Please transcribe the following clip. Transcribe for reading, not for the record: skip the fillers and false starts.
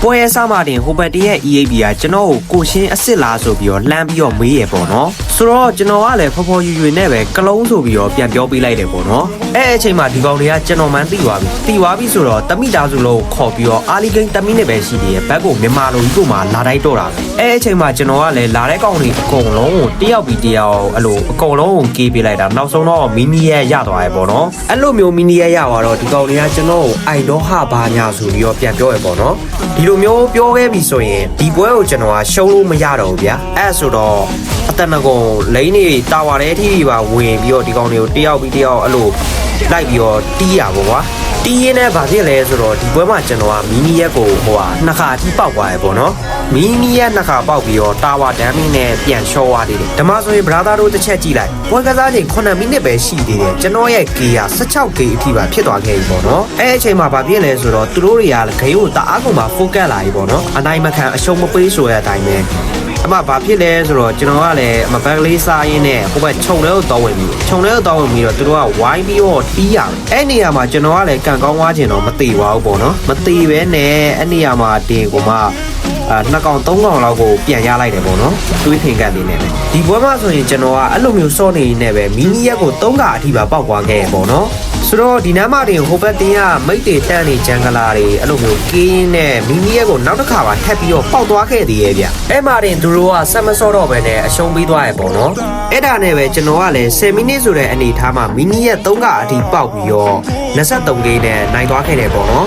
ပွဲစားမာတင်ဟိုဘက်တရဲ့ EAB ကကျွန်တော်ကိုရှင်းအစ်စ်လားဆိုပြီးတော့လှမ်းပြီးတော့မေးရပေါ့နော်ဆိုတော့ကျွန်တော်ကလည်းဖော်ဖော်ရွရွနဲ့ပဲကလုံးဆိုပြီးတော့ပြန်ပြောပေးလိုက်တယ်ပေါ့နော်အဲ့အချိန်မှာဒီကောင်တွေကကျွန်တော်မှန်းသိသွားပြီဆိုတော့တမိသားစုလုံးခေါ်ပြီးတော့အာလီဂိမ်းတမိနဲ့ပဲရှိသေးရဲ့ဘက်ကိုမြန်မာလိုကြီးကိုမှလာတိုက်တော့တာအဲ့အချိန်မှာကျွန်တော်ကလည်းလာတဲ့ကောင်တွေအကုန်လုံးကိုတယောက်ပြီးတယောက်အဲ့လိုအကုန်လုံးကိုကေးပေးလိုက်တာနောက်ဆုံးတော့မီနီရဲ့ရသွားရဲ့ပေါ့နော်အဲ့လိုမျိုးမီနီရဲ့ရသွားတော့ဒီကောင်တွေကကျွန်တော်ကိုအိုင်တော့ဟာဘာညာဆိုပြီးတော့ပြန်ပြောရပေါ့နော်ဒီလိုမျိုးပြောခဲ့ပြီဆိုရင်ဒီပွဲကိုကျွန်တော်ကရှုံးလို့မရတော့ဘူးဗျာအဲ့ဆိုတော့အတနကုံလိန်နေတာဝါတဲ့အထိပါဝင်ပြီးတော့ဒီကောင်တွေကိုတယောက်ပြီးတယောက်အဲ့လိုလိုက်ပြီးတော့တီးရပါကွာတီးရင်းနဲ့ဗာဖြစ်လဲဆိုတော့ဒီပွဲမှာကျွန်တော်ကမီနီရက်ကိုနှစ်ခါအထိပေါက်သွားရပေါ့နော်မီနီရက်နှစ်ခါပေါက်ပြီးတော့တာဝါဒမ်းမင်းနဲ့ပြန်ရှော့သွားသေးတယ်ဓမ္မဆိုရင် brother တို့တစ်ချက်ကြည့်လိုက်ပွဲကစားချိန်9မိနစ်ပဲရှိသေးတယ်ကျွန်တော်ရဲ့ K က 16K အထိပါဖြစ်သွားခဲ့ပြီပေါ့နော်အဲ့အချိန်မှာဗာဖြစ်လဲဆိုတော့သူတို့တွေကဂိမ်းကိုတအားကုန်မှာ focus လာပြီပေါ့နော်အနိုင်မခံအရှုံးမပေးဆိုတဲ့အတိုင်းပဲအမဘာဖြစ်လဲဆိုတော့ကျွန်တော်ကလည်းမဘက်ကလေးစားရင်းနဲ့ဟိုဘက်ခြုံလဲကိုတောင်းဝင်ပြီးတော့သူတို့ကဝိုင်းပြီးတော့တီးရတယ်အဲ့နေရာမှာကျွန်တော်ကလည်းကန်ကောင်းသွားခြင်းတော့မသေးပါဘူးပေါ့နော်မသေးပဲနဲ့အဲ့နေရာမှာတင်ကိုမှနှစ်ကောင်သုံးကောင်လောက်ကိုပြန်ရလိုက်တယ်ပေါ့နော်တွေးထင်ကတ်နေတယ်ဒီပွဲမှာဆိုရင်ကျွန်တော်ကအဲ့လိုမျိုးစောနေနေပဲမီနီရက်ကို3ကအထိပါပေါက်သွားခဲ့ရပေါ့နော်ဆိုတော့ဒီနားမှာတင်ဟိုဘက်တင်ကမိတ်တွေတန်းနေဂျန်ဂလာတွေအဲ့လိုမျိုးကင်းနဲ့မီနီရက်ကိုနောက်တစ်ခါပါထပ်ပြီးတော့ပေါက်သွားခဲ့သေးရဲ့ဗျအဲ့မှာတင်သူတို့ကဆက်မစောတော့ပဲနဲ့အရှုံးပေးသွားရပေါ့နော်အဲ့ဒါနဲ့ပဲကျွန်တော်ကလည်း10မိနစ်ဆိုတဲ့အနေထားမှာမီနီရက်3ကအထိပေါက်ပြီးတော့23ဂိမ်းနဲ့နိုင်သွားခဲ့တယ်ပေါ့နော်